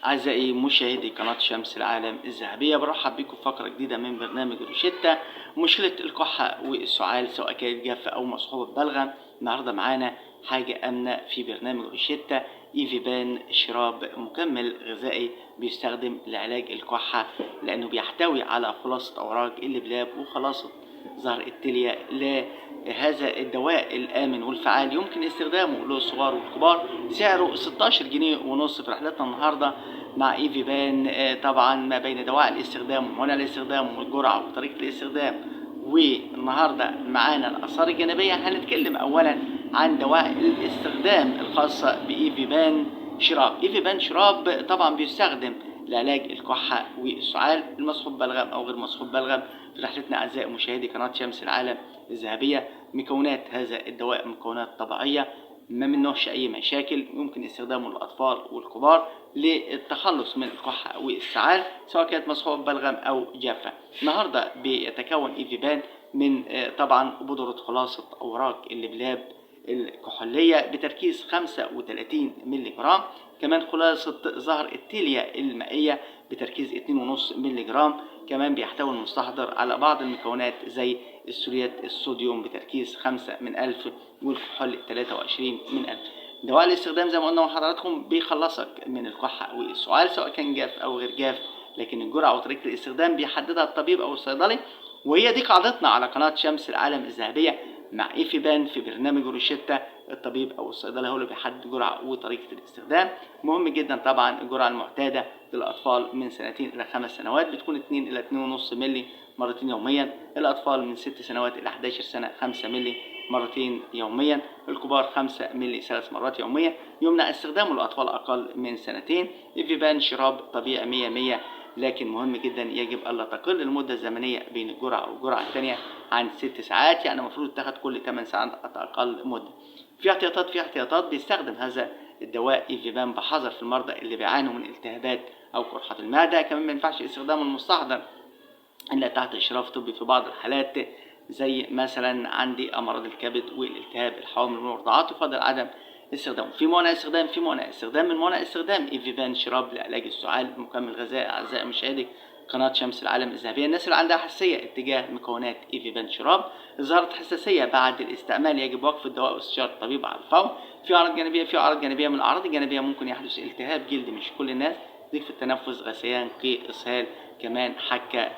أعزائي مشاهدي قناة شمس العالم الذهبية، برحب بكم في فقرة جديدة من برنامج روشيتا. مشكلة الكحة والسعال سواء كانت جافة أو مصحوبة ببلغم، النهاردة معانا حاجة آمنة في برنامج روشيتا. إيفيبان شراب مكمل غذائي بيستخدم لعلاج الكحة، لأنه بيحتوي على خلاصة أوراق اللبلاب وخلاصة زهر التليا. هذا الدواء الآمن والفعال يمكن استخدامه للصغار والكبار. سعره 16 جنيه ونص في رحلتنا النهاردة مع إيفيبان. طبعا ما بين دواعي الاستخدام ومنع الاستخدام والجرعة وطريقة الاستخدام. والنهاردة معانا الآثار الجانبية. هنتكلم أولا عن دواعي الاستخدام الخاصة بإيفيبان شراب. إيفيبان شراب طبعا بيستخدم لعلاج الكحة والسعال المصحوب بلغم أو غير مصحوب بلغم. في رحلتنا أعزائي مشاهدي قناة شمس العالم الذهبية، مكونات هذا الدواء مكونات طبيعية ما منهش أي مشاكل، يمكن استخدامه للأطفال والكبار للتخلص من الكحة والسعال سواء كانت مصحوبة ببلغم أو جافة. النهاردة بيتكون إيفيبان من طبعا بودرة خلاصة أوراق اللبلاب الكحولية بتركيز 35 ملي جرام، كمان خلاصة زهر التيليا المائية بتركيز 2.5 ملي جرام، كمان بيحتوي المستحضر على بعض المكونات زي السوريات الصوديوم بتركيز 5 من 1000 والكحول 23 من 1000. دواء الاستخدام زي ما قلنا لحضراتكم بيخلصك من الكحة والسعال سواء كان جاف أو غير جاف، لكن الجرعة وطريقة الاستخدام بيحددها الطبيب أو الصيدلي. وهي دي قاعدتنا على قناة شمس العالم الذهبية مع إيفيبان في برنامج روشيتا. الطبيب أو الصيدلي هو اللي بيحدد الجرعة وطريقة الاستخدام. مهم جدا طبعا الجرعة المعتادة للأطفال من 2 إلى 5 سنوات بتكون 2 إلى 2.5 ملي مرتين يوميا، الأطفال من 6 سنوات إلى 11 سنة 5 ملي مرتين يوميا، الكبار 5 ملي 3 مرات يوميا. يمنع استخدامه للأطفال أقل من 2 سنين. إيفيبان شراب طبيعي 100، لكن مهم جدا يجب ألا تقل المدة الزمنية بين الجرعة والجرعة الثانية عن 6 ساعات، يعني المفروض تاخد كل 8 ساعات أقل مدة. في احتياطات بيستخدم هذا الدواء إيفيبان بحذر في المرضى اللي بيعانوا من التهابات أو قرحة المعدة. كمان ما ينفعش استخدام المستحضر إلا تحت إشراف طبي في بعض الحالات، زي مثلا عندي أمراض الكبد والالتهاب الحوامل والمرضعات، يفضل عدم استخدامه. في موانع استخدام من موانع استخدام إيفيبان شراب لعلاج السعال مكمل غذائي. أعزائي مشاهدي قناة شمس العالم الذهبية، الناس اللي عندها حساسية اتجاه مكونات إيفيبان شراب، ظهرت حساسية بعد الاستعمال، يجب وقف الدواء واستشارة الطبيب على الفور. في أعراض جانبية من الأعراض الجانبية ممكن يحدث التهاب جلد، مش كل الناس، ضيق في التنفس، غثيان، قيء، إسهال، كمان حكة،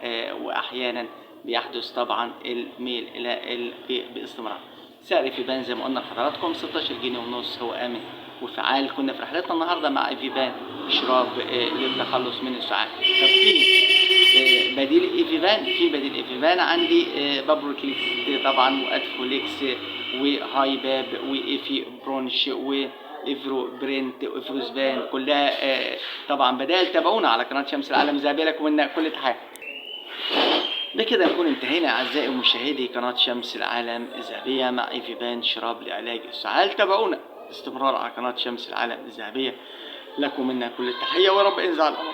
وأحيانا بيحدث طبعا الميل إلى القيء باستمرار. سعر إيفيبان زي ما قلنا لحضراتكم 16 جنيه ونص، هو آمن وفعال. كنا في رحلتنا النهارده مع إيفيبان شراب للتخلص من السعال. طب في بديل إيفيبان عندي بابروكليكس طبعا، وأدفوليكس، وهاي باب، وإيفي برونش، وإفرو برنت، وإفروزبان، كلها طبعا بدائل. تابعونا على قناة شمس العالم الذهبية، لكم منا كل تحية. بكده نكون انتهينا أعزائي مشاهدي قناة شمس العالم الذهبية مع إيفيبان شراب لعلاج السعال. تابعونا باستمرار على قناة شمس العالم الذهبية، لكم منا كل التحية، ورب انزع الأمر.